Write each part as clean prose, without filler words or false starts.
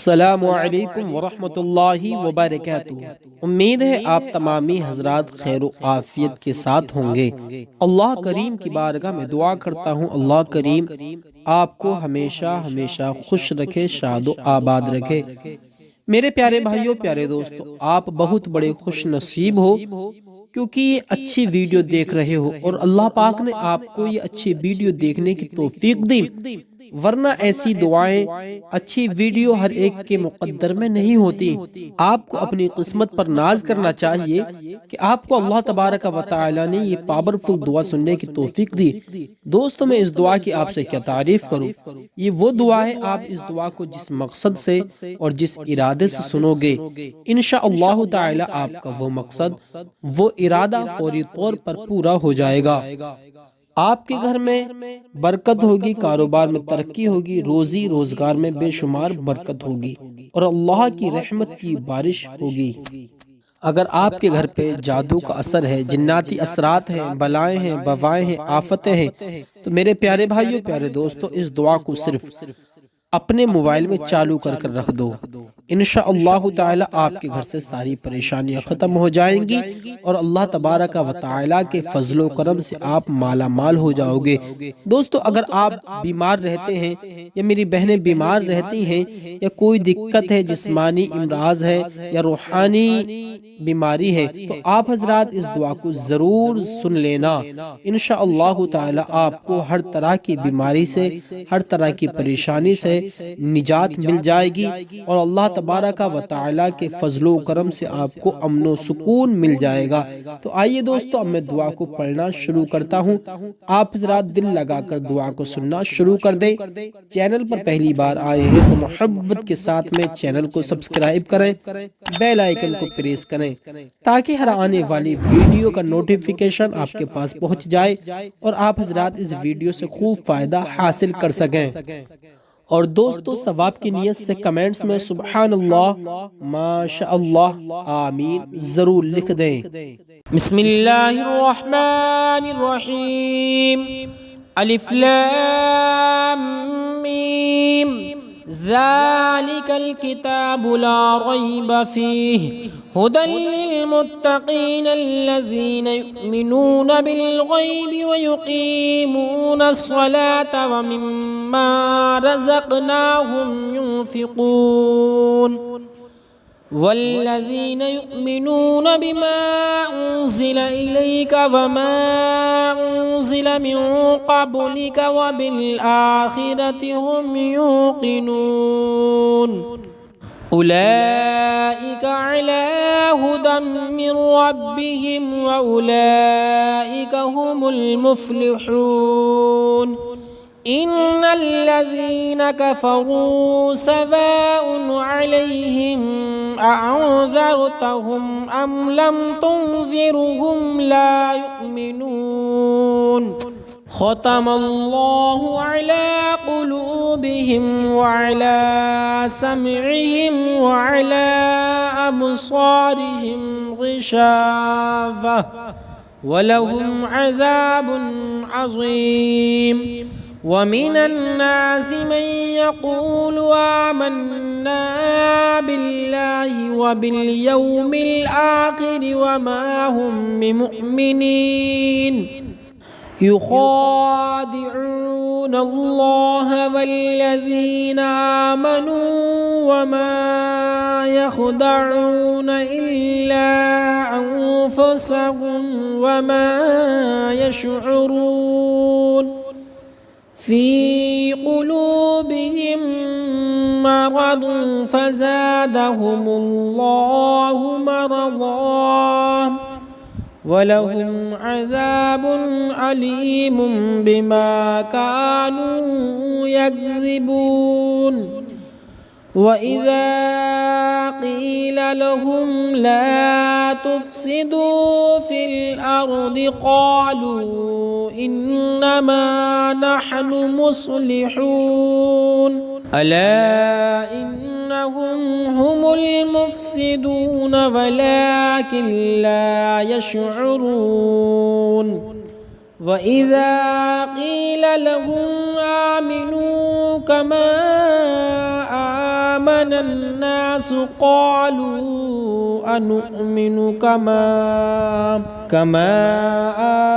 السلام علیکم ورحمۃ اللہ وبرکاتہ۔ امید ہے آپ تمامی حضرات خیر و عافیت کے ساتھ ہوں گے۔ اللہ کریم کی بارگاہ میں دعا کرتا ہوں اللہ کریم آپ کو ہمیشہ ہمیشہ خوش رکھے، شاد و آباد رکھے۔ میرے پیارے بھائیوں، پیارے دوستو، آپ بہت بڑے خوش نصیب ہو کیونکہ یہ اچھی ویڈیو دیکھ رہے ہو اور اللہ پاک نے آپ کو یہ اچھی ویڈیو دیکھنے کی توفیق دی، ورنہ ایسی دعائیں، اچھی ویڈیو ہر ایک کے مقدر میں نہیں ہوتی۔ آپ کو اپنی قسمت پر ناز کرنا چاہیے کہ آپ کو اللہ تبارک و تعالی نے یہ پاورفل دعا سننے کی توفیق دی۔ دوستو، میں اس دعا کی آپ سے کیا تعریف کروں۔ یہ وہ دعا ہے، آپ اس دعا کو جس مقصد سے اور جس ارادے سے سنو گے، انشاءاللہ تعالی آپ کا وہ مقصد، وہ ارادہ فوری طور پر پورا ہو جائے گا۔ آپ کے گھر میں برکت ہوگی، کاروبار میں ترقی ہوگی، روزی روزگار میں بے شمار برکت ہوگی اور اللہ کی رحمت کی بارش ہوگی۔ اگر آپ کے گھر پہ جادو کا اثر ہے، جناتی اثرات ہیں، بلائیں ہیں، وبائیں ہیں، آفتیں ہیں، تو میرے پیارے بھائیوں، پیارے دوستو، اس دعا کو صرف اپنے موبائل میں چالو کر رکھ دو، انشاءاللہ تعالی آپ کے گھر سے ساری پریشانیاں ختم ہو جائیں گی اور اللہ تبارک و تعالی کے فضل و کرم سے آپ مالا مال ہو جاؤ گے۔ دوستو، اگر آپ بیمار رہتے ہیں یا میری بہنیں بیمار رہتی ہیں یا کوئی دقت ہے، جسمانی امراض ہے یا روحانی بیماری ہے، تو آپ حضرات اس دعا کو ضرور سن لینا۔ انشاءاللہ تعالی آپ کو ہر طرح کی بیماری سے، ہر طرح کی پریشانی سے نجات مل جائے گی اور اللہ تبارک و تعالی کے فضل و کرم سے آپ کو امن و سکون مل جائے گا۔ تو آئیے دوستو، اب میں دعا کو پڑھنا شروع کرتا ہوں۔ آپ حضرات دل لگا کر دعا کو سننا شروع کر دیں۔ چینل پر پہلی بار آئے ہیں تو محبت کے ساتھ میں چینل کو سبسکرائب کریں، بیل آئیکن کو پریس کریں تاکہ ہر آنے والی ویڈیو کا نوٹیفیکیشن آپ کے پاس پہنچ جائے اور آپ حضرات اس ویڈیو سے خوب فائدہ حاصل کر سکیں۔ اور دوستو، ثواب کی نیت سے کمنٹس میں سبحان اللہ، ماشاء اللہ، آمین ضرور لکھ دیں۔ بسم اللہ الرحمن الرحیم، الف لام میم، ذالک الکتاب لا ریب فیہ ہدی للمتقین الذین یؤمنون بالغیب ویقیمون الصلاة ومما رزقناہم ينفقون والذین یؤمنون بما انزل الیک وما انزل من قبلک وبالآخرۃ هم یوقنون اولئک علی ھدی من ربہم واولئک هم المفلحون ان الذین کفروا سواء علیہم اانذرتهم ام لم تنذرهم لا یؤمنون ختم اللہ علی قلوبہم وعلی سمعہم وعلی ابصارہم غشاوہ ولہم عذاب عظیم ومن الناس من يقول آمنا بالله وباليوم الآخر وما هم بمؤمنين يخادعون الله والذين آمنوا وما يخدعون إلا أنفسهم وما يشعرون في قلوبهم مرض فزادهم الله مرضا ولهم عذاب عليم بما كانوا يكذبون وإذا قيل لهم لا تفسدوا في الأرض قالوا إنما نحن مصلحون ألا إنهم هم المفسدون ولكن لا يشعرون وَإِذَا قِيلَ لَهُمْ آمِنُوا كَمَا آمن الناس قالوا أنؤمن كما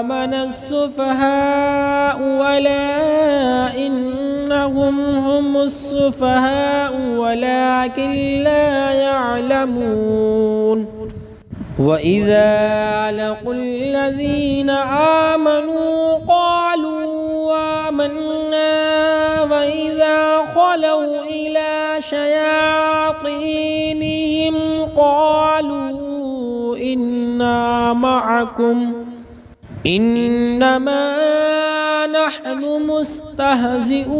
آمن السفهاء ولا إنهم هم السفهاء ولكن لا يعلمون وإذا لقوا الذين آمنوا قالوا آمنا وإذا خلوا إلى شياطينهم قالوا إنا معكم إنما نحن مستهزئون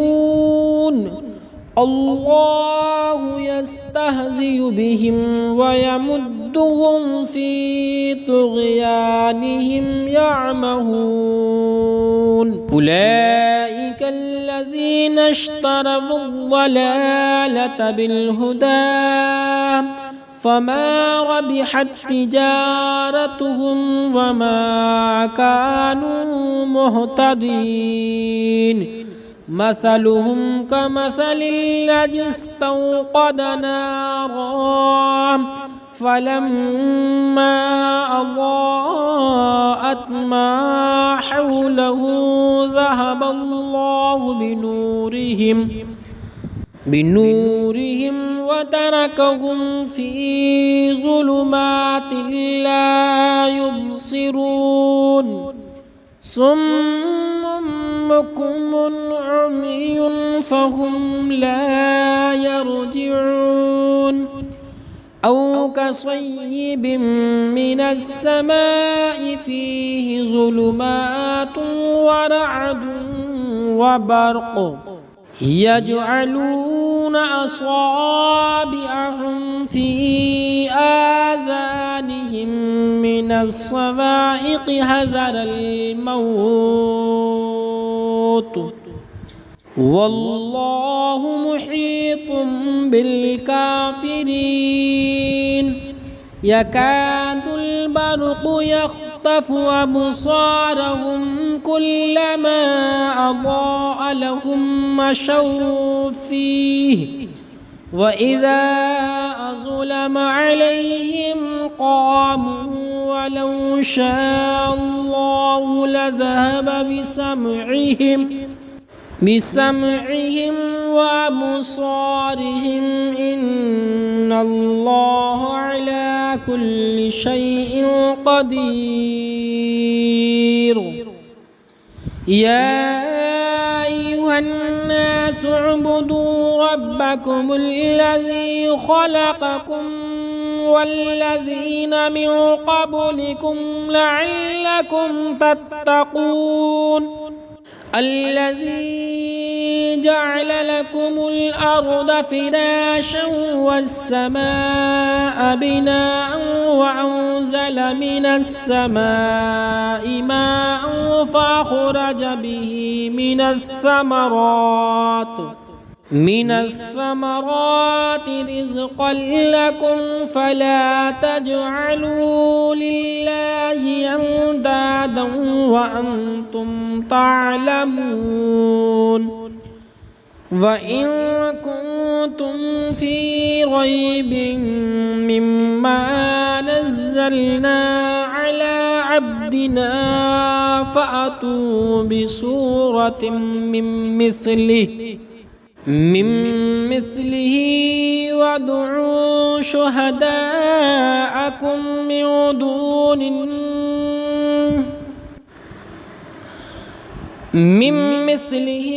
الله يستهزئ بهم ويمدهم في طغيانهم يعمهون أولئك الذين اشتروا الضلالة بالهدى فما ربحت تجارتهم وما كانوا مهتدين مثلهم كمثل الذي استوقد نارا فلما أضاءت ما حوله ذهب الله بنورهم وتركهم في ظلمات لا يبصرون صم بكم عمي فهم لا يرجعون أو كصيب من السماء فيه ظلمات ورعد وبرق يجعلون أصابعهم في آذانهم من الصواعق حذر الموت والله محيط بالكافرين يكاد البرق يخطف أبصارهم كلما أضاء لهم مشوا فيه وإذا أظلم عليهم قاموا ولو شاء الله لذهب بسمعهم وأبصارهم إن الله على كل شيء قدير يا أيها الناس اعبدوا ربكم الذي خلقكم والذين من قبلكم لعلكم تتقون الذي جعل لكم الأرض فراشا والسماء بناء وأنزل من السماء ماء فأخرج به من الثمرات رزقا لكم فلا تجعلوا لله أندادا وأنتم تعلمون وإن كنتم في ريب مما نزلنا على عبدنا فأتوا بسورة من مثله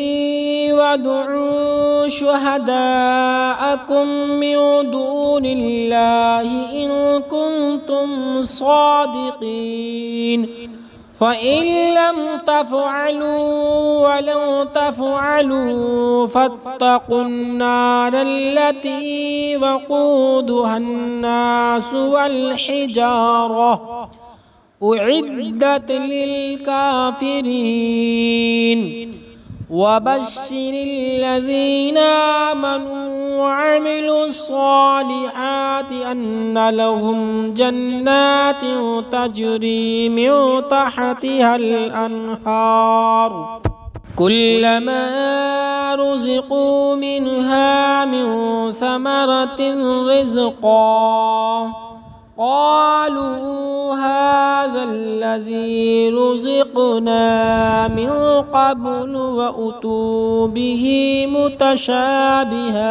وادعوا شهداءكم من دون الله إن كنتم صادقين فإن لم تفعلوا ولن تفعلوا فاتقوا النار التي وقودها الناس والحجارة أعدت للكافرين وبشر الذين آمنوا وعملوا الصالحات أن لهم جنات تجري من تحتها الأنهار كلما رزقوا منها من ثمرة رزقا قالوا هذا الذي رزقنا من قبل وأتوا به متشابها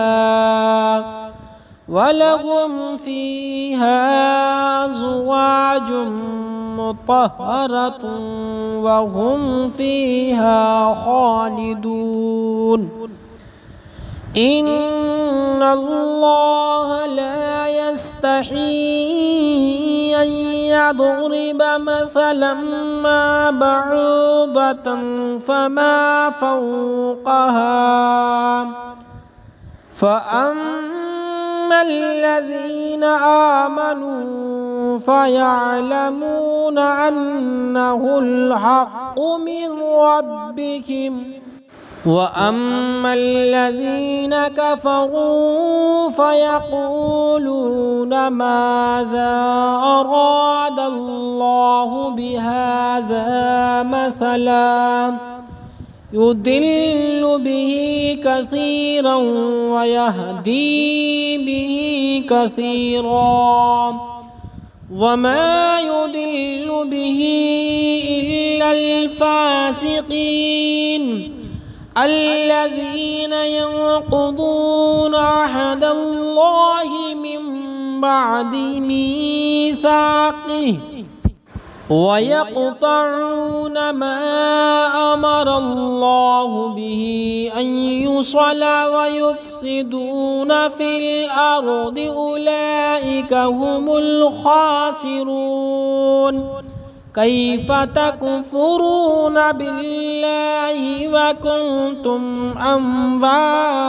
ولهم فيها أزواج مطهرة وهم فيها خالدون إن الله لا يستحيي أن يضرب مثلا ما بعوضة فما فوقها فأما الذين آمنوا فيعلمون أنه الحق من ربهم وأما الذين كفروا فيقولون ماذا أراد الله بهذا مثلا يضل به كثيرا ويهدي به كثيرا وما يضل به إلا الفاسقين الذين ينقضون عهد الله من بعد ميثاقه ويقطعون ما أمر الله به أن يوصل ويفسدون في الأرض أولئك هم الخاسرون كيف تكفرون بالله وكنتم أمواتا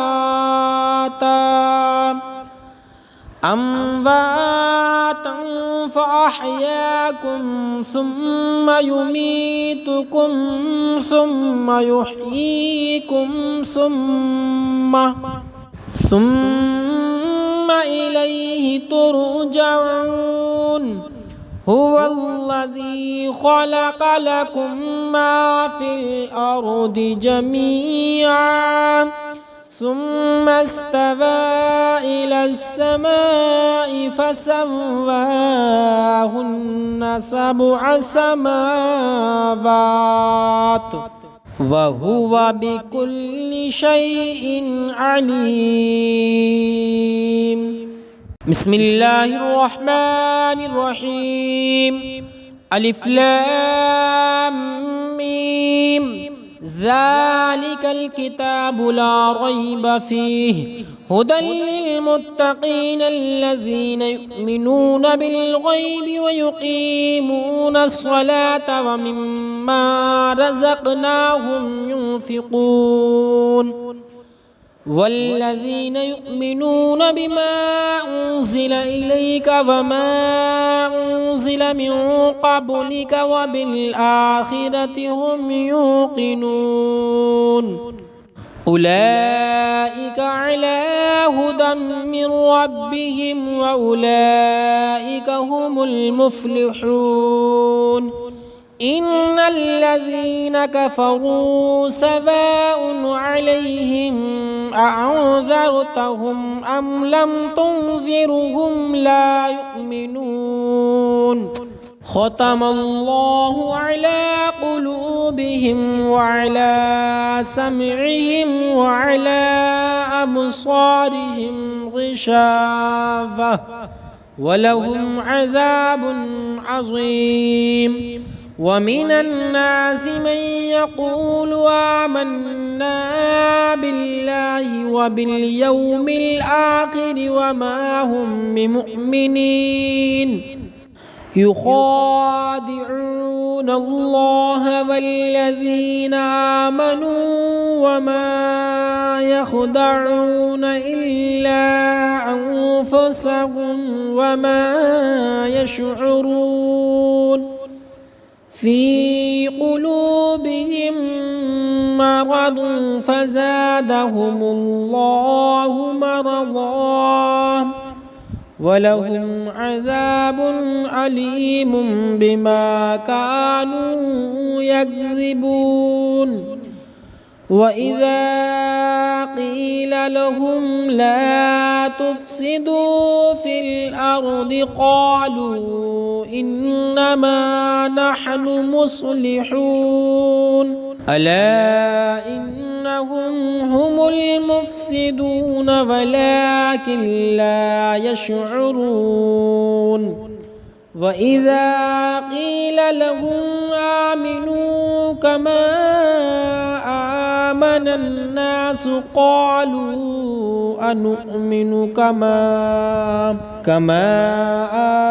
فأحياكم ثم يميتكم ثم يحييكم ثم إليه ترجعون هو الذي خلق لكم ما في الأرض جميعا ثم استوى إلى السماء فسواهن 7 سماوات وهو بكل شيء عليم بسم الله الرحمن الرحيم ألف لام ميم ذلك الكتاب لا ريب فيه هدى للمتقين الذين يؤمنون بالغيب ويقيمون الصلاة ومما رزقناهم ينفقون والذين يؤمنون بما أنزل إليك وما أنزل من قبلك وبالآخرة هم يوقنون أولئك على هدى من ربهم وأولئك هم المفلحون إن الذين كفروا سواء عليهم أأنذرتهم أم لم تنذرهم لا يؤمنون ختم الله على قلوبهم وعلى سمعهم وعلى أبصارهم غشاوة ولهم عذاب عظيم ومن الناس من يقول آمنا بالله وباليوم الآخر وما هم بمؤمنين يخادعون الله والذين آمنوا وما يخدعون إلا أنفسهم وما يشعرون في قلوبهم مرض فزادهم الله مرضا ولهم عذاب أليم بما كانوا يكذبون وإذا قيل لهم لا تفسدوا في الأرض قالوا إنما نحن مصلحون ألا إنهم هم المفسدون ولكن لا يشعرون وإذا قيل لهم آمنوا كما آمن الناس قالوا أنؤمن كما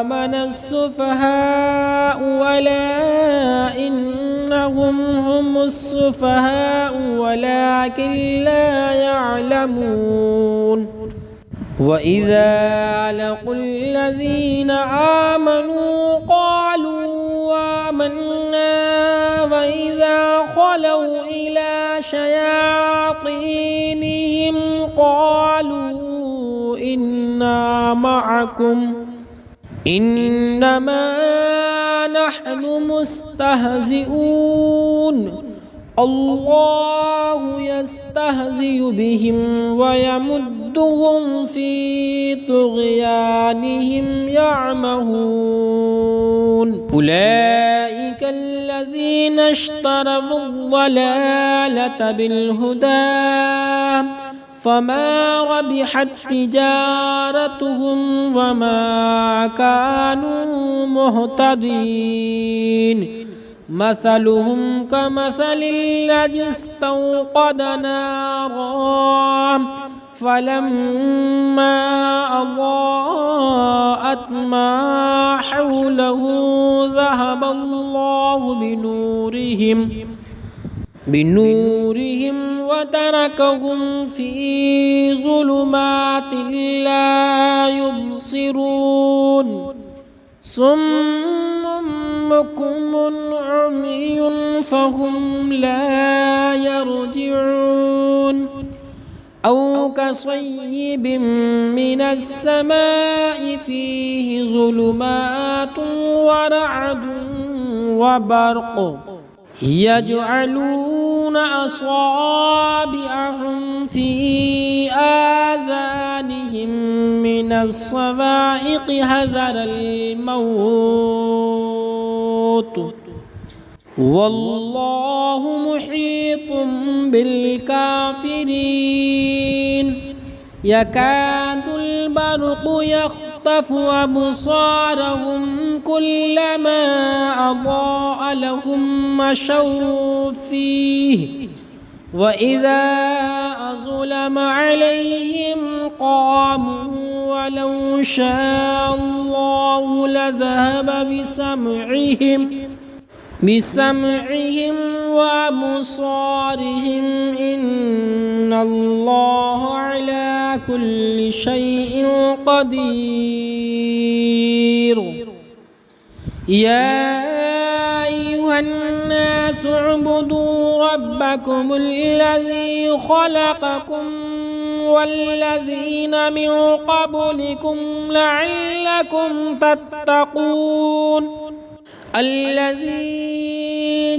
آمن السفهاء ألا إنهم هم السفهاء ولكن لا يعلمون وإذا لقوا الذين آمنوا قالوا آمنا وإذا خلوا إلى شياطينهم قالوا إنا معكم إنما نحن مستهزئون الله يستهزئ بهم ويمدهم في طغيانهم يعمهون أولئك الذين اشتروا الضلالة بالهدى فما ربحت تجارتهم وما كانوا مهتدين مثلهم كمثل الذي استوقد نارا فلما أضاءت ما حوله ذهب الله بنورهم وتركهم في ظلمات لا يبصرون صم بكم عمي فهم لا يرجعون أو كصيب من السماء فيه ظلمات ورعد وبرق يجعلون أصابعهم في آذانهم من الصواعق حذر الموت والله محيط بالكافرين يكاد البرق يخطف أبصارهم كلما أضاء لهم مشوا فيه وإذا أظلم عليهم قاموا ولو شاء الله لذهب بسمعهم وأبصارهم إن الله على كل شيء قدير يا أيها الناس اعبدوا ربكم الذي خلقكم والذين من قبلكم لعلكم تتقون الذي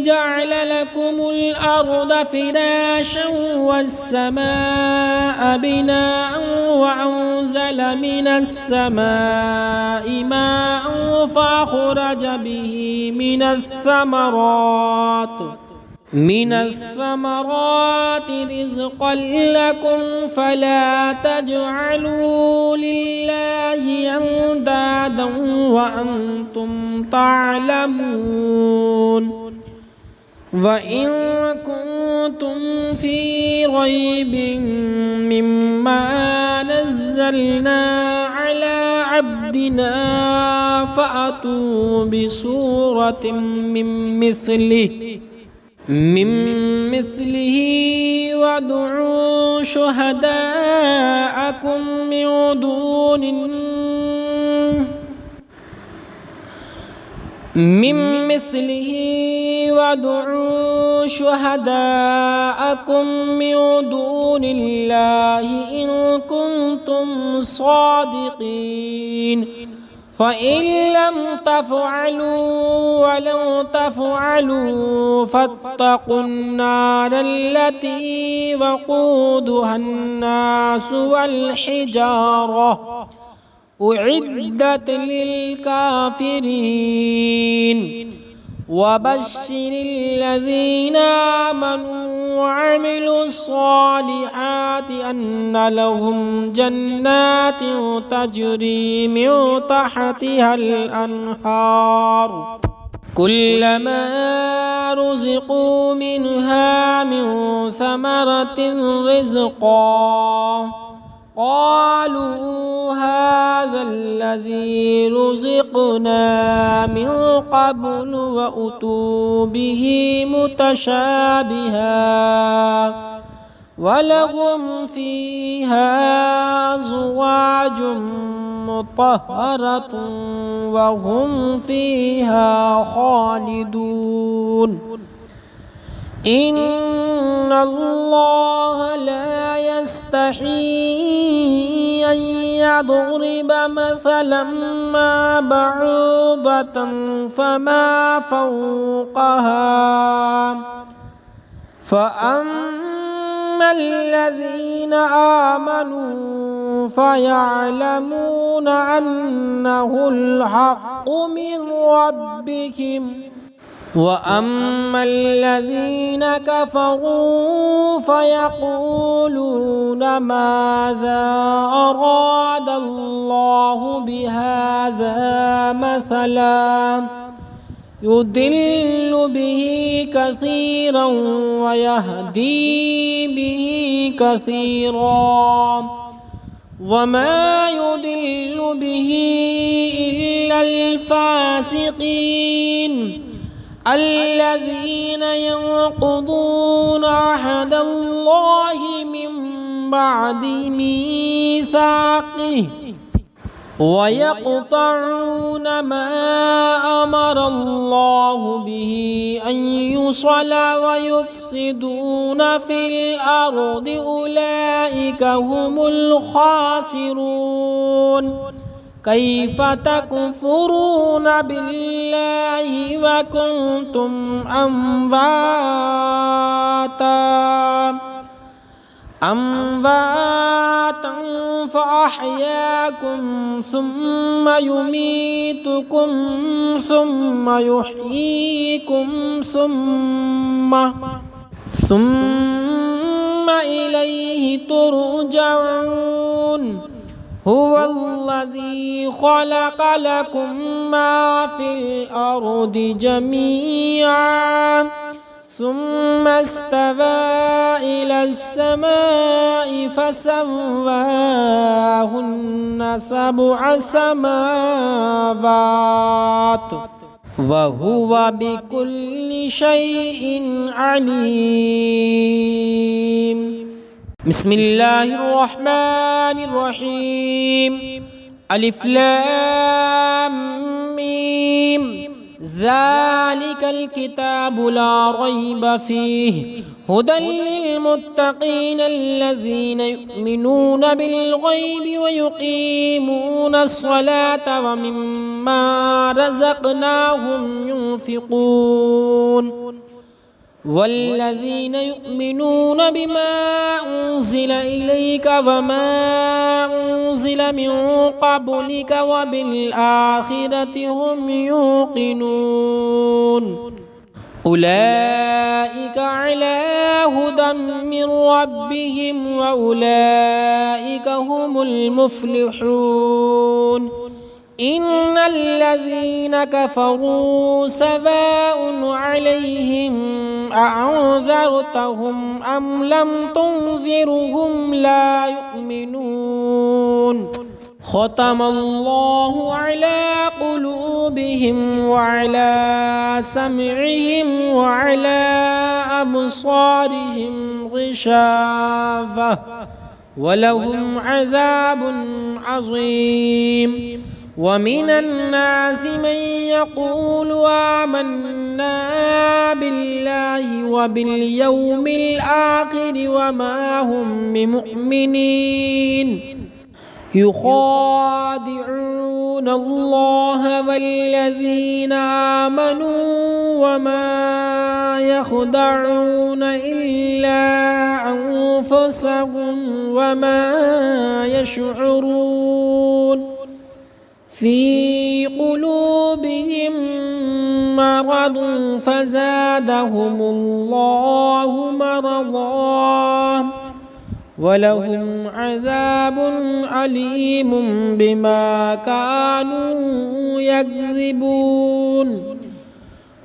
جعل لكم الأرض فراشا والسماء بناء وأنزل من السماء ماء فأخرج به من الثمرات رزقا لكم فلا تجعلوا لله أندادا وأنتم تعلمون وإن كنتم في ريب مما نزلنا على عبدنا فأتوا بسورة من مثله وادعوا شهداءكم من دون الله إن كنتم صادقين فإن لم تفعلوا ولن تفعلوا فاتقوا النار التي وقودها الناس والحجارة أعدت للكافرين وبشر الذين آمنوا وعملوا الصالحات أن لهم جنات تجري من تحتها الأنهار كلما رزقوا منها من ثمرة رزقا قالوا هذا الذي رزقنا من قبل وأتوا به متشابها ولهم فيها أزواج مطهرة وهم فيها خالدون إن الله لا يستحيي أن يضرب مثلا ما بعوضة فما فوقها فأما الذين آمنوا فيعلمون أنه الحق من ربهم وأما الذين كفروا فيقولون ماذا أراد الله بهذا مثلا يضل به كثيرا ويهدي به كثيرا وما يضل به إلا الفاسقين الذين ينقضون عهد الله من بعد ميثاقه ويقطعون ما أمر الله به أن يوصل ويفسدون في الأرض أولئك هم الخاسرون كيف تكفرون بالله وكنتم أمواتا فأحياكم ثم يميتكم ثم يحييكم ثم إليه ترجعون هو الذي خلق لكم ما في الأرض جميعا ثم استوى إلى السماء فسواهن 7 سماوات وهو بكل شيء عليم. بسم الله الرحمن الرحيم. ألف لام ميم ذلك الكتاب لا ريب فيه هدى للمتقين الذين يؤمنون بالغيب ويقيمون الصلاة ومما رزقناهم ينفقون والذين يؤمنون بما أنزل إليك وما أنزل من قبلك وبالآخرة هم يوقنون أولئك على هدى من ربهم وأولئك هم المفلحون. إن الذين كفروا سواء عليهم أأنذرتهم أم لم تنذرهم لا يؤمنون ختم الله على قلوبهم وعلى سمعهم وعلى أبصارهم غشاوة ولهم عذاب عظيم. ومن الناس من يقول آمنا بالله وباليوم الآخر وما هم بمؤمنين يخادعون يخادعون الله والذين آمنوا وما يخدعون إلا أنفسهم وما يشعرون في قلوبهم مرض فزادهم الله مرضا ولهم عذاب أليم بما كانوا يكذبون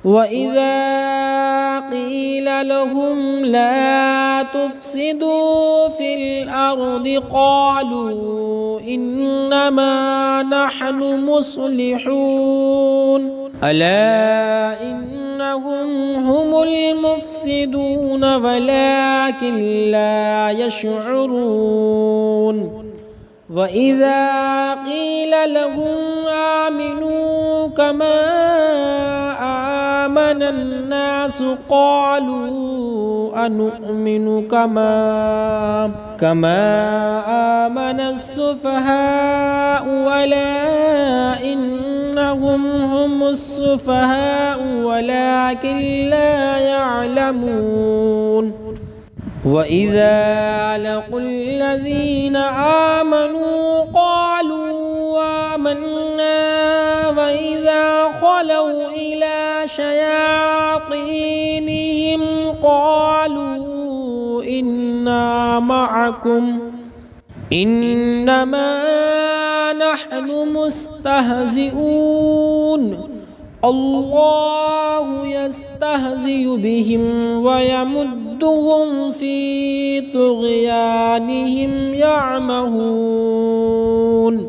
وإذا قيل لهم لا تفسدوا في الأرض قالوا إنما نحن مصلحون ألا إنهم هم المفسدون ولكن لا يشعرون وإذا قيل لهم آمنوا كما آمن الناس قالوا أنؤمن كما آمن السفهاء ألا إنهم هم السفهاء ولكن لا يعلمون وإذا لقوا الذين آمنوا قالوا آمنا وإذا خلوا إلى شياطينهم قالوا إنا معكم إنما نحن مستهزئون الله يستهزئ بهم ويمدهم في طغيانهم يعمهون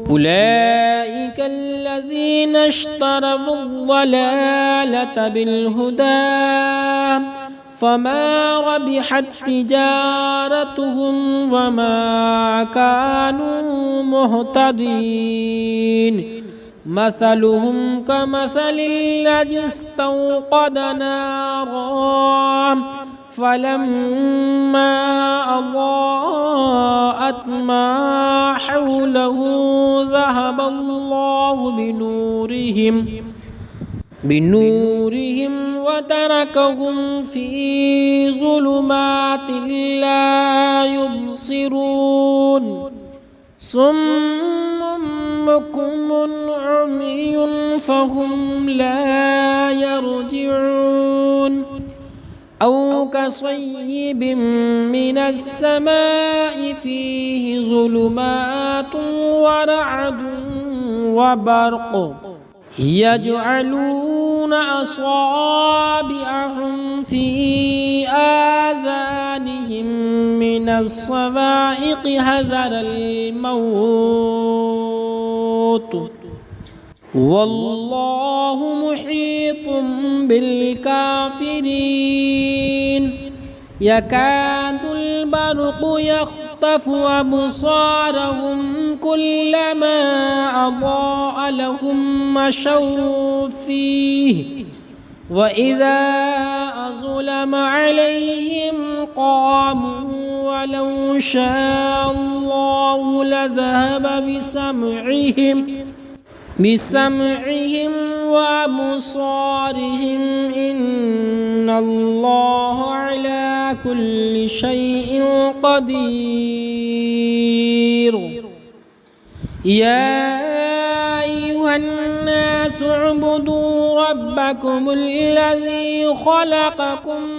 أولئك الذين اشتروا الضلالة بالهدى فما ربحت تجارتهم وما كانوا مهتدين مثلهم كمثل الذي استوقد نارا فلما أضاءت ما حوله ذهب الله بنورهم وتركهم في ظلمات لا يبصرون صم بكم عمي فهم لا يرجعون أو كصيب من السماء فيه ظلمات ورعد وبرق يجعلون أصابعهم في آذانهم من الصواعق حذر الموت والله محيط بالكافرين يكاد البرق يخطف أبصارهم كلما أضاء لهم مشوا فيه وإذا أظلم عليهم قاموا ولو شاء الله لذهب بسمعهم وأبصارهم إن الله على كل شيء قدير يا أيها الناس اعبدوا ربكم الذي خلقكم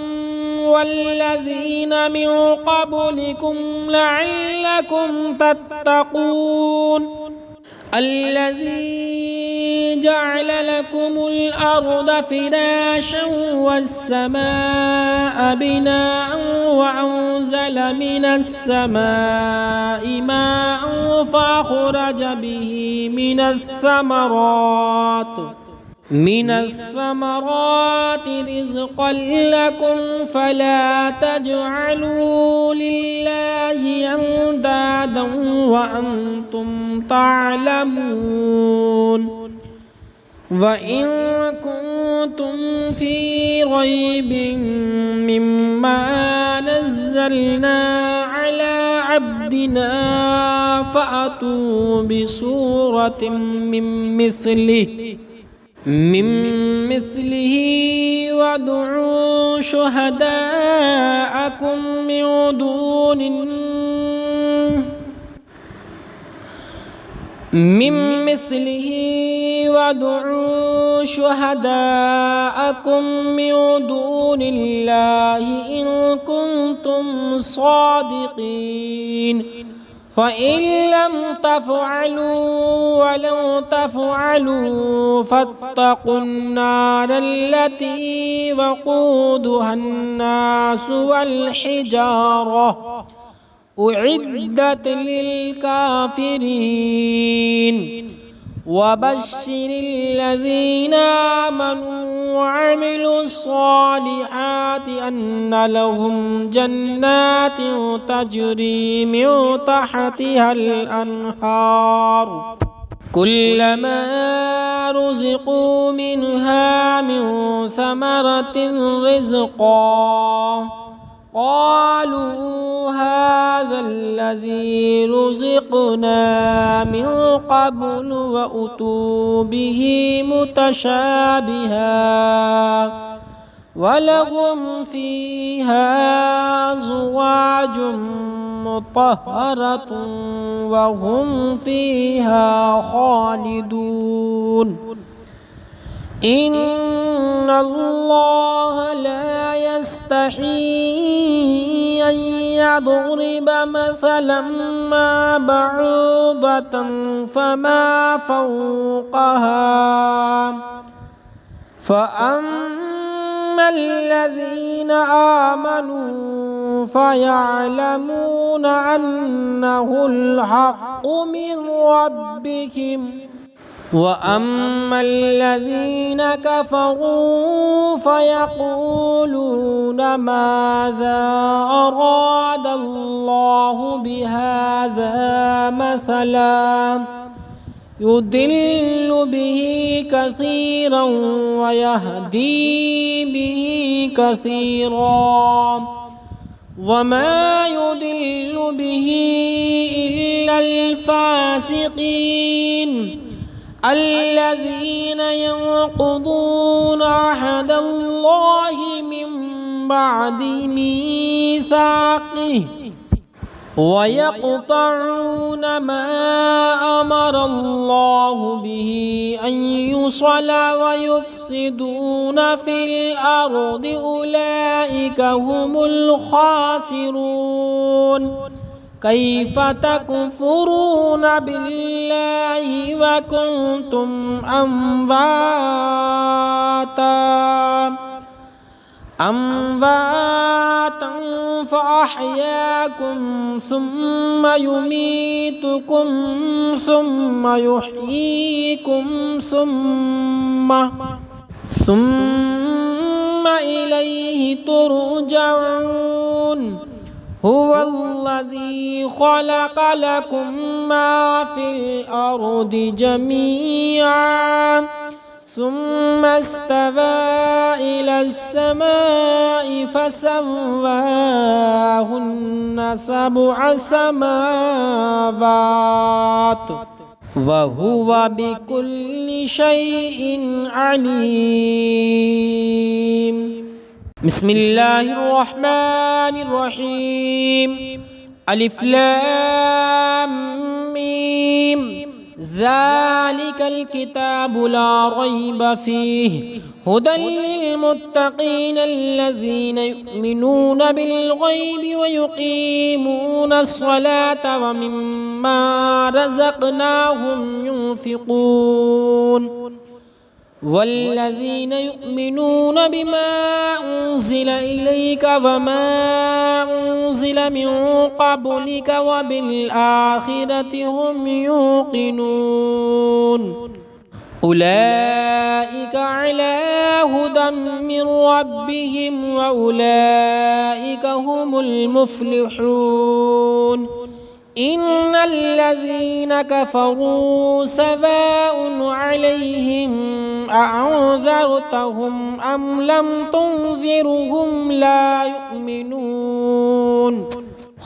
والذين من قبلكم لعلكم تتقون الذي جعل لكم الأرض فراشا والسماء بناء وأنزل من السماء ماء فأخرج به من الثمرات رزقا لكم فلا تجعلوا لله أندادا وأنتم تعلمون وإن كنتم في ريب مما نزلنا على عبدنا فأتوا بسورة من مثله وادعوا شهداءكم من دون الله إن كنتم صادقين فإن لم تفعلوا ولن تفعلوا فاتقوا النار التي وقودها الناس والحجارة أعدت للكافرين وبشر الذين آمنوا وعملوا الصالحات أن لهم جنات تجري من تحتها الأنهار كلما رزقوا منها من ثمرة رزقا قالوا هذا الذي رزقنا من قبل وأتوا به متشابها ولهم فيها أزواج مطهرة وهم فيها خالدون إن الله لا يستحيي أن يضرب مثلا ما بعوضة فما فوقها فأما الذين آمنوا فيعلمون أنه الحق من ربهم وأما الذين كفروا فيقولون ماذا أراد الله بهذا مثلا يضل به كثيرا ويهدي به كثيرا وما يضل به إلا الفاسقين الذين ينقضون عهد الله من بعد ميثاقه ويقطعون ما أمر الله به أن يوصل ويفسدون في الأرض أولئك هم الخاسرون كيف تكفرون بالله وكنتم أمواتا فأحياكم ثم يميتكم ثم يحييكم ثم إليه ترجعون هو الذي خلق لكم ما في الأرض جميعا ثم استوى إلى السماء فسواهن 7 سماوات وهو بكل شيء عليم بسم الله الرحمن الرحيم ألف لام ميم ذلك الكتاب لا ريب فيه هدى للمتقين الذين يؤمنون بالغيب ويقيمون الصلاة ومما رزقناهم ينفقون والذين يؤمنون بما أنزل إليك وما أنزل من قبلك وبالآخرة هم يوقنون أولئك على هدى من ربهم وأولئك هم المفلحون إن الذين كفروا سواء عليهم أأنذرتهم أم لم تنذرهم لا يؤمنون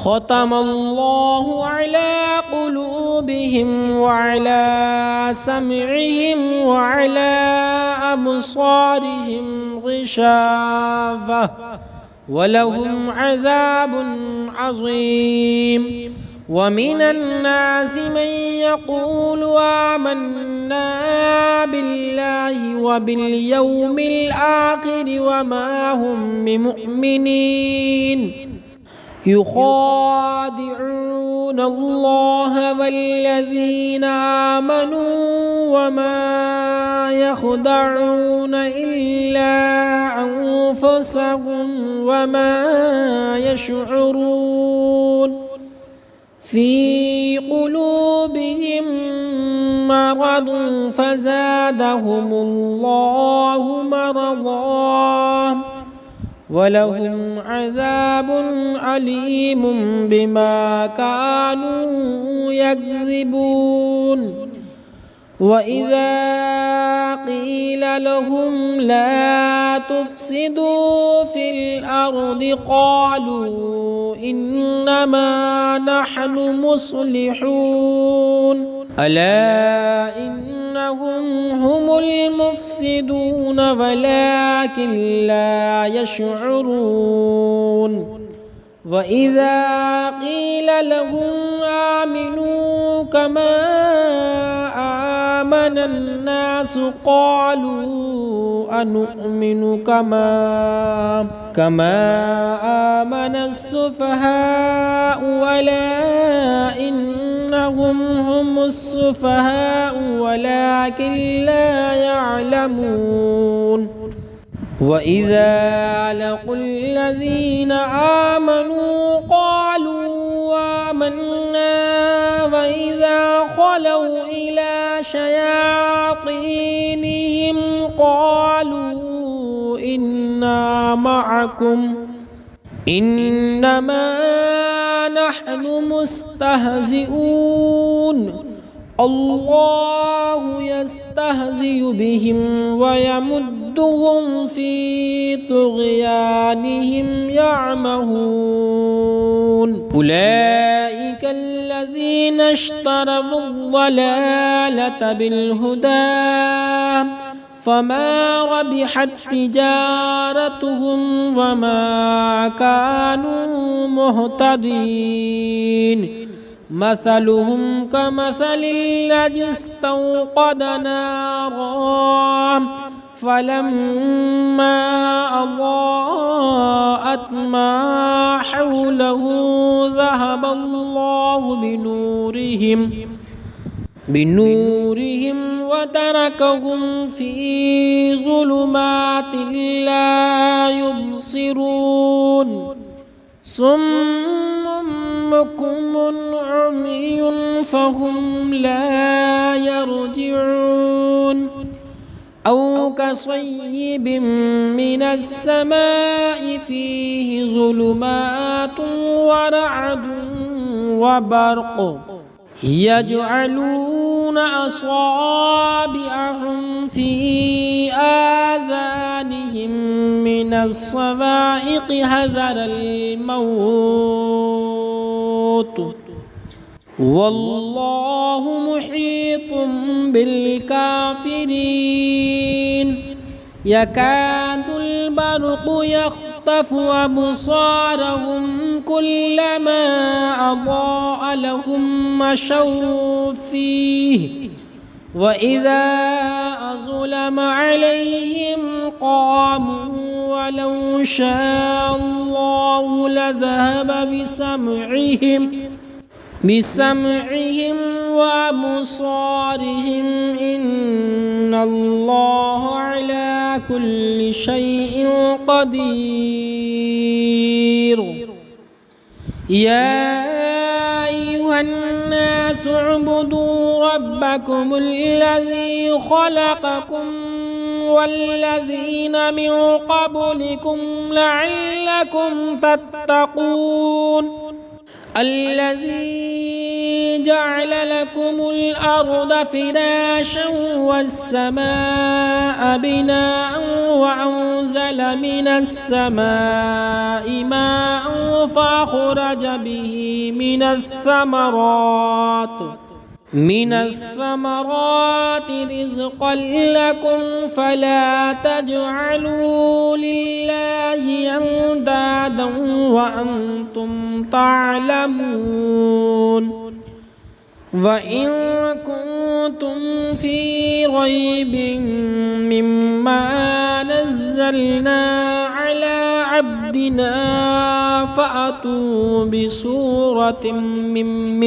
ختم الله على قلوبهم وعلى سمعهم وعلى أبصارهم غشاوة ولهم عذاب عظيم. ومن الناس من يقول آمنا بالله وباليوم الآخر وما هم بمؤمنين يخادعون الله والذين آمنوا وما يخدعون إلا أنفسهم وما يشعرون. في قلوبهم مرض فزادهم الله مرضا ولهم عذاب أليم بما كانوا يكذبون. وإذا قيل لهم لا تفسدوا في الأرض قالوا إنما نحن مصلحون ألا إنهم هم المفسدون ولكن لا يشعرون. وإذا قيل لهم آمنوا كما آمن الناس قالوا أنؤمن كما آمن السفهاء ألا إنهم هم السفهاء ولكن لا يعلمون. وإذا لقوا الذين آمنوا قالوا آمنا وإذا خلوا إلى شياطينهم قالوا إنا معكم إنما نحن مستهزئون الله يستهزئ بهم ويمدهم في طغيانهم يعمهون. أولئك الذين اشتروا الضلالة بالهدى فما ربحت تجارتهم وما كانوا مهتدين. مثلهم كمثل الذي استوقد نارا فلما أضاءت ما حوله ذهب الله بنورهم وتركهم في ظلمات لا يبصرون. صم بكم عمي فهم لا يرجعون. أو كصيب من السماء فيه ظلمات ورعد وبرق يجعلون أصابعهم في آذانهم من الصواعق حذر الموت والله محيط بالكافرين. يكاد البرق يخطف أبصارهم كلما أضاء لهم مشوا فيه وإذا أظلم عليهم قاموا ولو شاء الله لذهب بسمعهم وأبصارهم إن الله على كل شيء قدير. يا أيها الناس اعبدوا ربكم الذي خلقكم والذين من قبلكم لعلكم تتقون. الذي جعل لكم الأرض فراشا والسماء بناء وأنزل من السماء ماء فأخرج به من الثمرات رزقا لكم فلا تجعلوا لله أندادا وأنتم تعلمون وإن كنتم في ريب مما نزلنا على عبدنا فأتوا بسورة من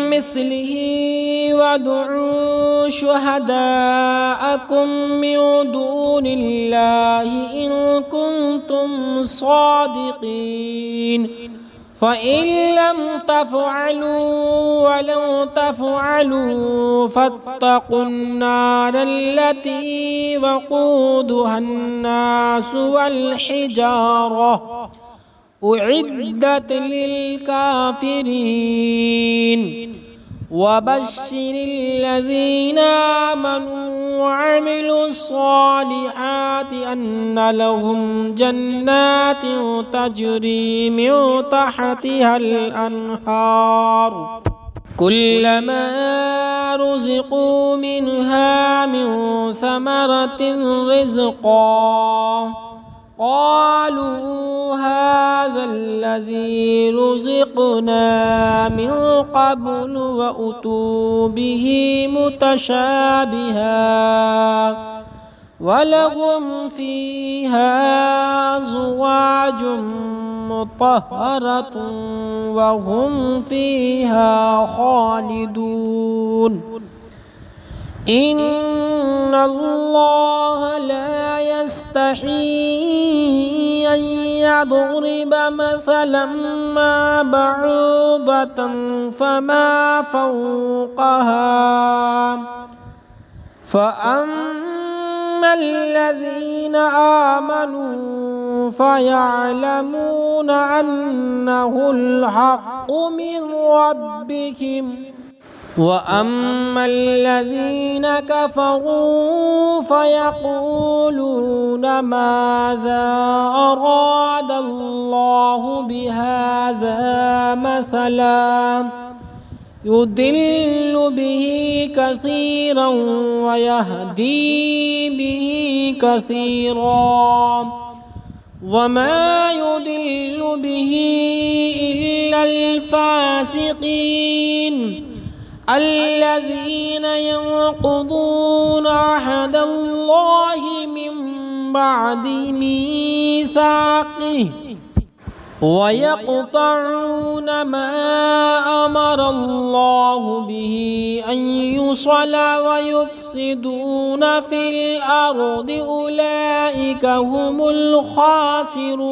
مثله وادعوا شهداءكم من دون الله إن كنتم صادقين فإن لم تفعلوا ولن تفعلوا فاتقوا النار التي وقودها الناس والحجارة أعدت للكافرين وبشر الذين آمنوا وعملوا الصالحات أن لهم جنات تجري من تحتها الأنهار كلما رزقوا منها من ثمرة رزقا قالوا هذا الذي رزقنا من قبل وأتوا به متشابها ولهم فيها أزواج مطهرة وهم فيها خالدون إن الله لا يستحيي أن يضرب مثلا ما بعوضة فما فوقها فأما الذين آمنوا فيعلمون أنه الحق من ربهم وأما الذين كفروا فيقولون ماذا أراد الله بهذا مثلا يضل به كثيرا ويهدي به كثيرا وما يضل به إلا الفاسقين الذين ينقضون عهد الله من بعد ميثاقه ويقطعون ما أمر الله به أن يوصل ويفسدون في الأرض أولئك هم الخاسرون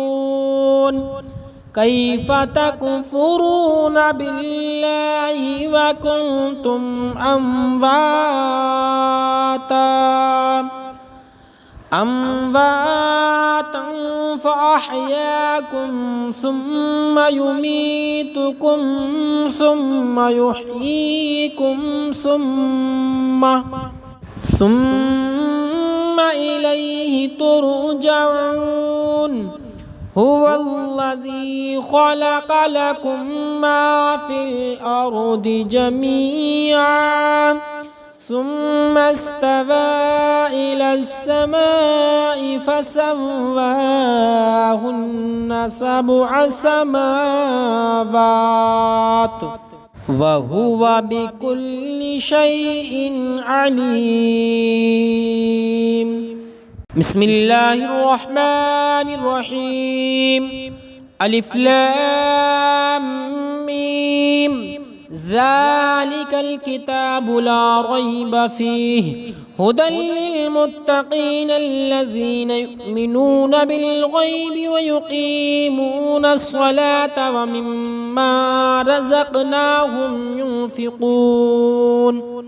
كيف تكفرون بالله وكنتم أمواتا فأحياكم ثم يميتكم ثم يحييكم ثم إليه ترجعون هو الذي خلق لكم ما في الأرض جميعا ثم استوى إلى السماء فسواهن 7 سماوات وهو بكل شيء عليم بسم الله الرحمن الرحيم ألف لام ميم ذلك الكتاب لا ريب فيه هدى للمتقين الذين يؤمنون بالغيب ويقيمون الصلاة ومما رزقناهم ينفقون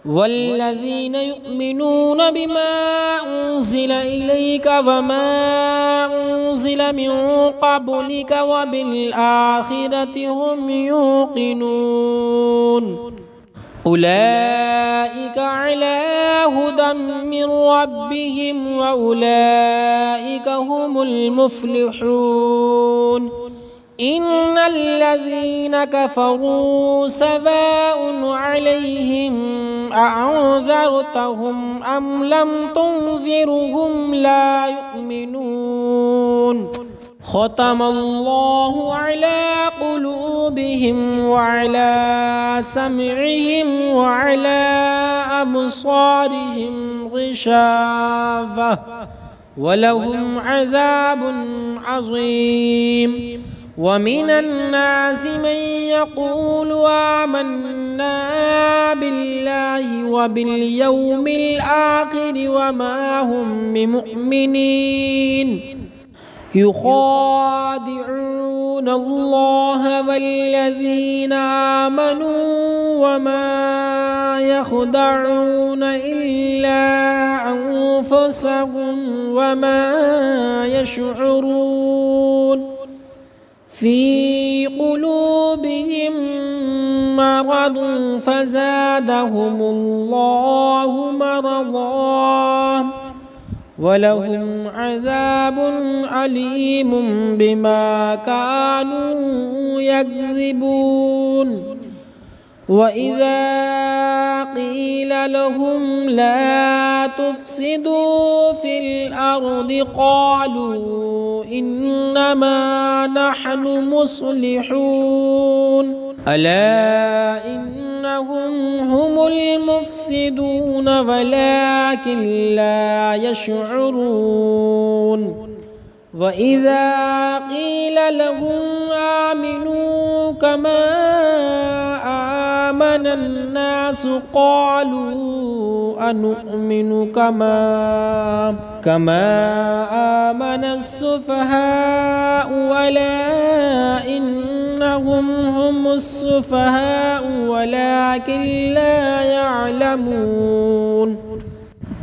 والذين يؤمنون بما أنزل إليك وما أنزل من قبلك وبالآخرة هم يوقنون أولئك على هدى من ربهم وأولئك هم المفلحون إن الذين كفروا سواء عليهم أأنذرتهم أم لم تنذرهم لا يؤمنون ختم الله على قلوبهم وعلى سمعهم وعلى أبصارهم غشاوة ولهم عذاب عظيم ومن الناس من يقول آمنا بالله وباليوم الآخر وما هم بمؤمنين يخادعون الله والذين آمنوا وما يخدعون إلا أنفسهم وما يشعرون في قلوبهم مرض فزادهم الله مرضا ولهم عذاب أليم بما كانوا يكذبون وإذا قيل لهم لا تفسدوا في الأرض قالوا إنما نحن مصلحون ألا إنهم هم المفسدون ولكن لا يشعرون وإذا قيل لهم آمنوا كما آمن الناس قالوا أنؤمن كما آمن السفهاء ألا إنهم هم السفهاء ولكن لا يعلمون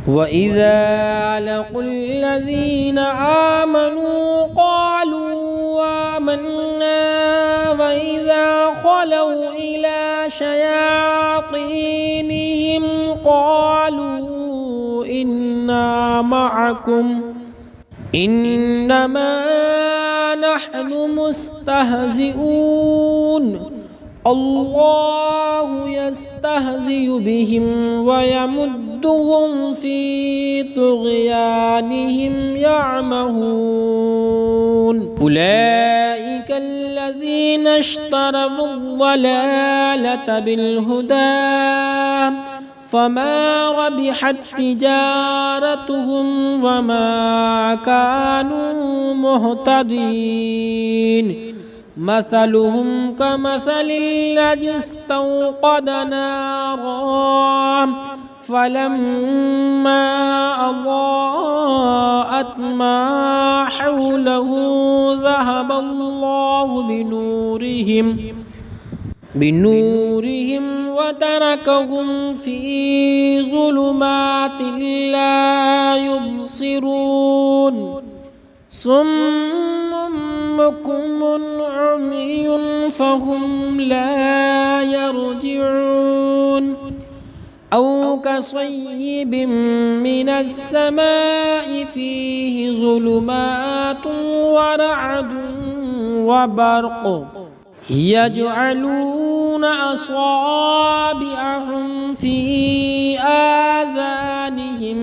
وإذا لقوا الذين آمنوا قالوا آمنا وإذا خلوا إلى شياطينهم قالوا إنا معكم إنما نحن مستهزئون الله يستهزئ بهم ويمدهم في طغيانهم يعمهون أولئك الذين اشتروا الضلالة بالهدى فما ربحت تجارتهم وما كانوا مهتدين مثلهم كمثل الذي استوقد نارا فلما أضاءت ما حوله ذهب الله بنورهم وتركهم في ظلمات لا يبصرون صم بكم عمي فهم لا يرجعون أو كصيب من السماء فيه ظلمات ورعد وبرق يجعلون أصابعهم في آذانهم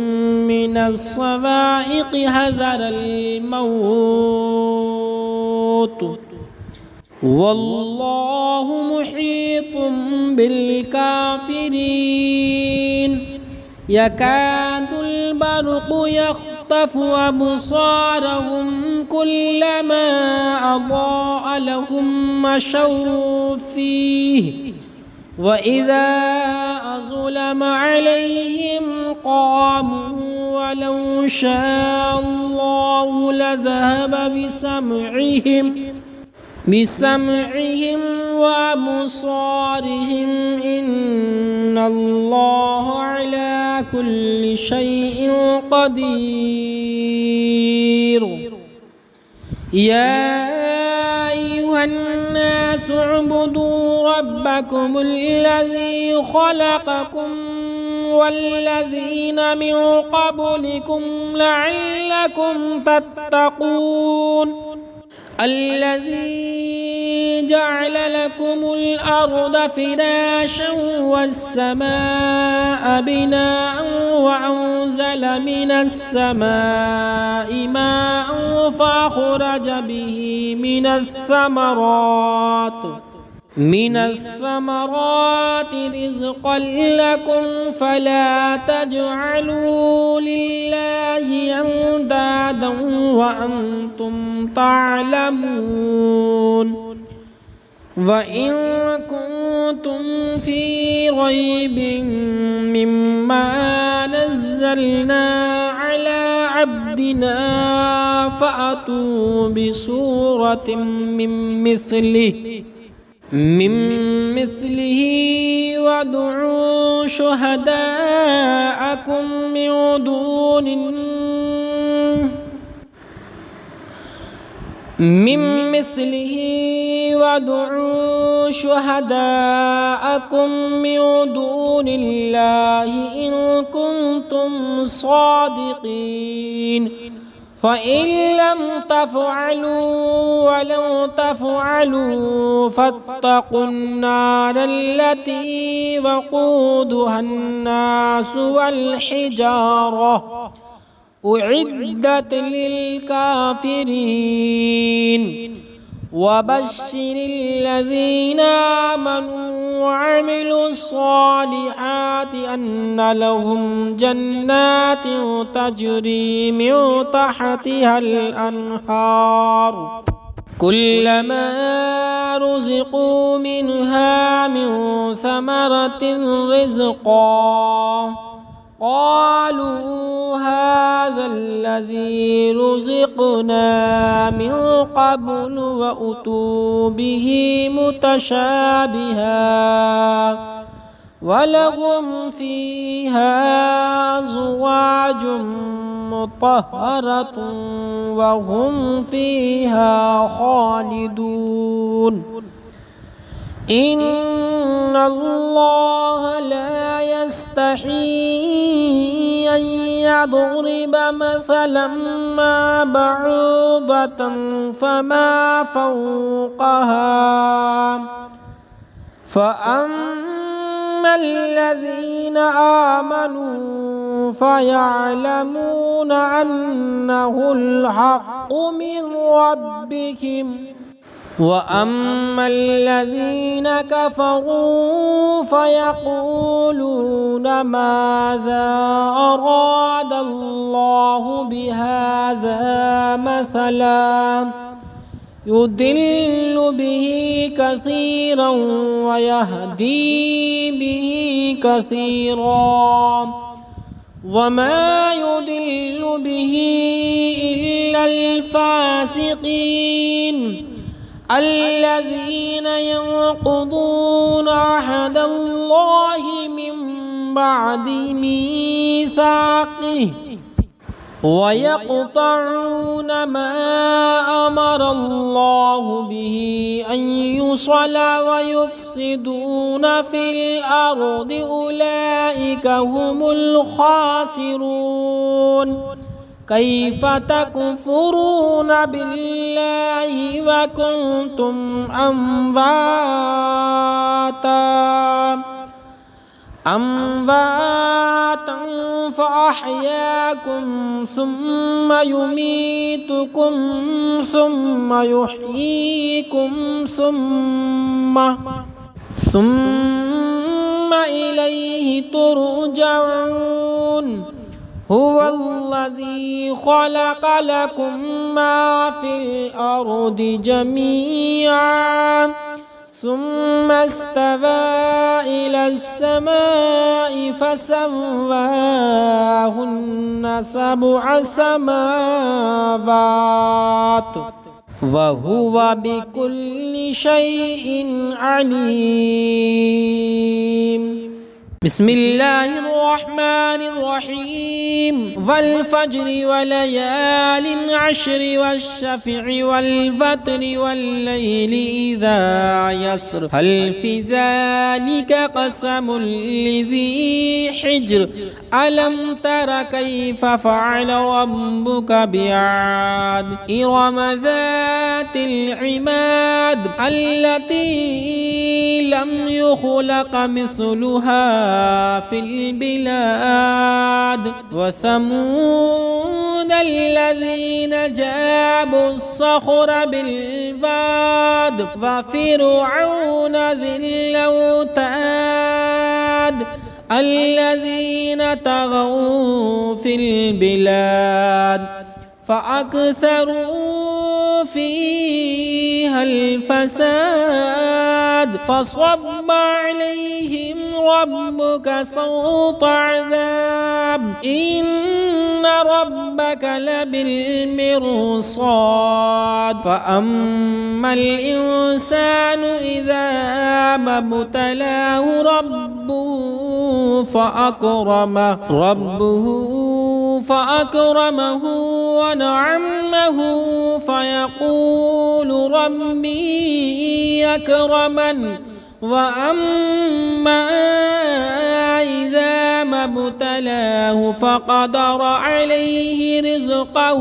من الصواعق حذر الموت والله محيط بالكافرين يكاد البرق يخطف أبصارهم كلما أضاء لهم مشوا فيه وإذا أظلم عليهم قاموا ولو شاء الله لذهب بسمعهم وأبصارهم إن الله على كل شيء قدير. يا أيها الناس اعبدوا ربكم الذي خلقكم والذين من قبلكم لعلكم تتقون. الذي جعل لكم الأرض فراشا والسماء بناء وأنزل من السماء ماء فأخرج به من الثمرات رزقا لكم فلا تجعلوا لله أندادا وأنتم تعلمون. وإن كنتم في ريب مما نزلنا على عبدنا فأتوا بسورة من مثله وادعوا شهداءكم من دون الله إن كنتم صادقين. فإن لم تفعلوا ولن تفعلوا فاتقوا النار التي وقودها الناس والحجارة أعدت للكافرين. وبشر الذين آمنوا وعملوا الصالحات أن لهم جنات تجري من تحتها الأنهار كلما رزقوا منها من ثمرة رزقا قالوا هذا الذي رزقنا من قبل وأتوا به متشابها ولهم فيها أزواج مطهرة وهم فيها خالدون. إن الله لا يستحيي أن يضرب مثلا ما بعوضة فما فوقها فأما الذين آمنوا فيعلمون أنه الحق من ربهم وأما الذين كفروا فيقولون ماذا أراد الله بهذا مثلا يضل به كثيرا ويهدي به كثيرا وما يضل به إلا الفاسقين الذين ينقضون عهد الله من بعد ميثاقه ويقطعون ما أمر الله به أن يوصل ويفسدون في الأرض أولئك هم الخاسرون. كيف تكفرون بالله وكنتم أمواتا فأحياكم ثم يميتكم ثم يحييكم ثم إليه ترجعون. هو الذي خلق لكم ما في الأرض جميعا ثم استوى إلى السماء فسواهن 7 سماوات وهو بكل شيء عليم. بسم الله الرحمن الرحيم والفجر وليال عشر والشفع والوتر والليل إذا يسر هل في ذلك قسم لذي حجر ألم تر كيف فعل ربك بعاد إرم ذات العماد التي لم يخلق مثلها في البلاد وثمود الذين جابوا الصخر بالواد وفرعون ذي الأوتاد الذين طغوا في البلاد فأكثروا فيها الفساد فصب عليهم ربك صوت عذاب إن ربك لبالمرصاد فأما الإنسان إذا ما ابتلاه فأكرمه ونعمه فيقول ربي أكرمن وأما إذا ما ابتلاه فقدر عليه رزقه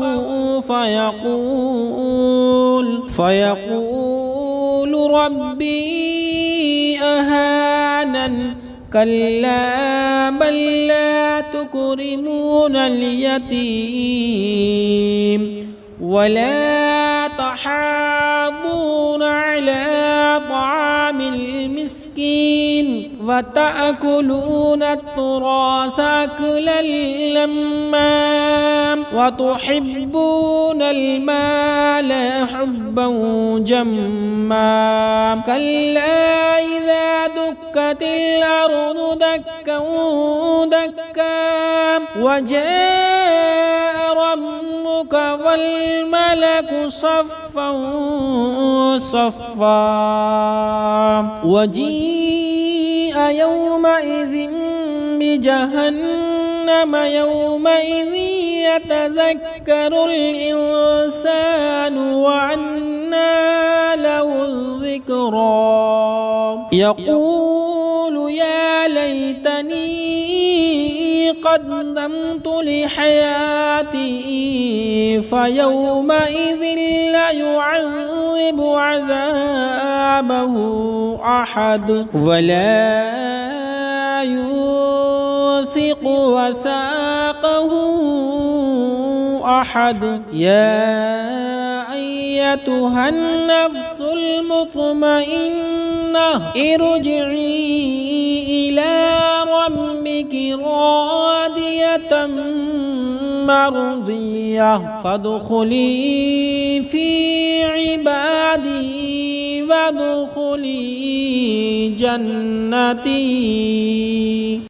فيقول ربي أهانن كلا بل لا تكرمون اليتيم ولا تحاضون على طعام المسكين وتأكلون التراث أكلا لما وتحبون المال حبا جما كلا إذا دكت الأرض دكا دكا وجاء ربك والملك صفا صفا وجيء يومئذ بجهنم يومئذ يتذكر الإنسان وأنى له الذكرى يقول يا ليتني قدمت لحياتي فيومئذ لا يعذب عذابه أحد ولا يوثق وثاقه أحد يا أيتها النفس المطمئنة ارجعي إلى ربك راضية مرضية فادخلي في عبادي وادخلي جنتي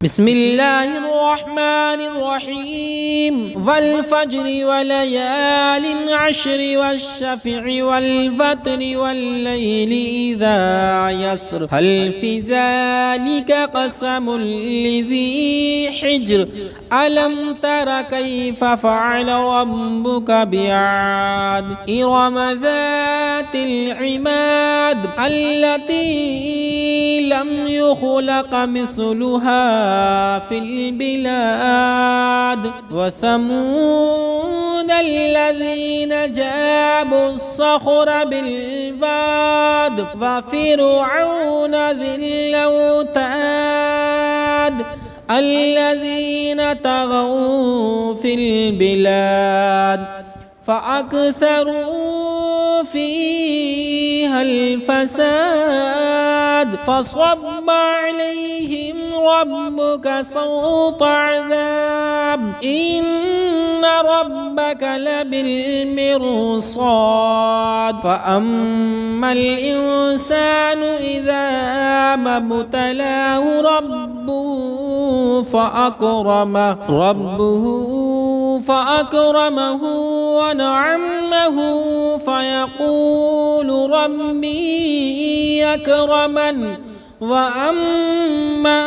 بسم الله الرحمن الرحيم والفجر وليال عشر والشفع والوتر والليل إذا يسر هل في ذلك قسم لذي حجر ألم تر كيف فعل ربك بعاد إرم ذات العماد التي لم يخلق مثلها في البلاد وثمود الذين جابوا الصخر بالواد وفرعون ذي الأوتاد الذين طغوا في البلاد فأكثروا فيها الفساد فصب عليهم ربك صوت عذاب إن ربك لبالمرصاد فأما الإنسان إذا ما ابتلاه فأكرمه ونعمه فيقول ربي أكرمن وأما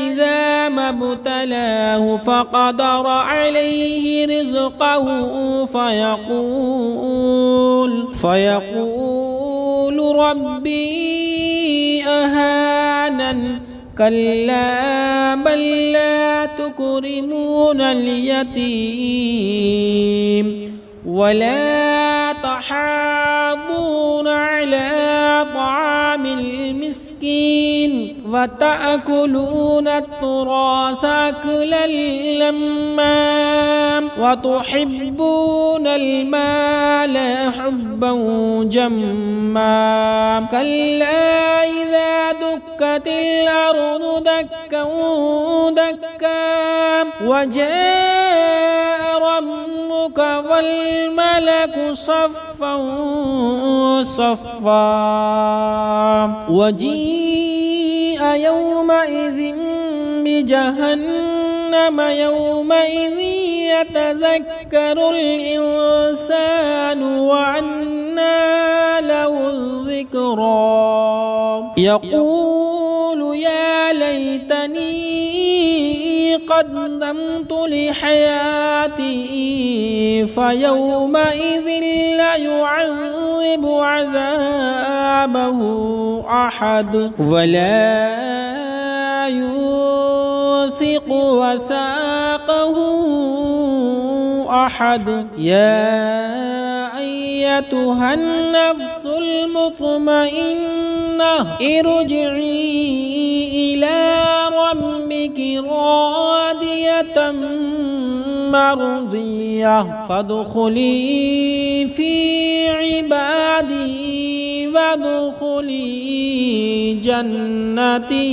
إذا ما ابتلاه فقدر عليه رزقه فيقول ربي أهانن كلا بل لا تكرمون اليتيم ولا تحاضون على طعام المسكين وتأكلون التراث أكلا لما وتحبون المال حبا جما كلا إذا دكت الأرض دكا دكا وجاء ربك والملك صفا صفا وجيء يومئذ بجهنم يومئذ يتذكر الإنسان وأنى له الذكرى يقول يا ليتني قدمت لحياتي فيومئذ لا يعذب عذابه أحد ولا يوثق وثاقه أحد يا أيتها النفس المطمئنة ارجعي إلى ربك راضية مرضية فادخلي في عبادي وادخلي جنتي.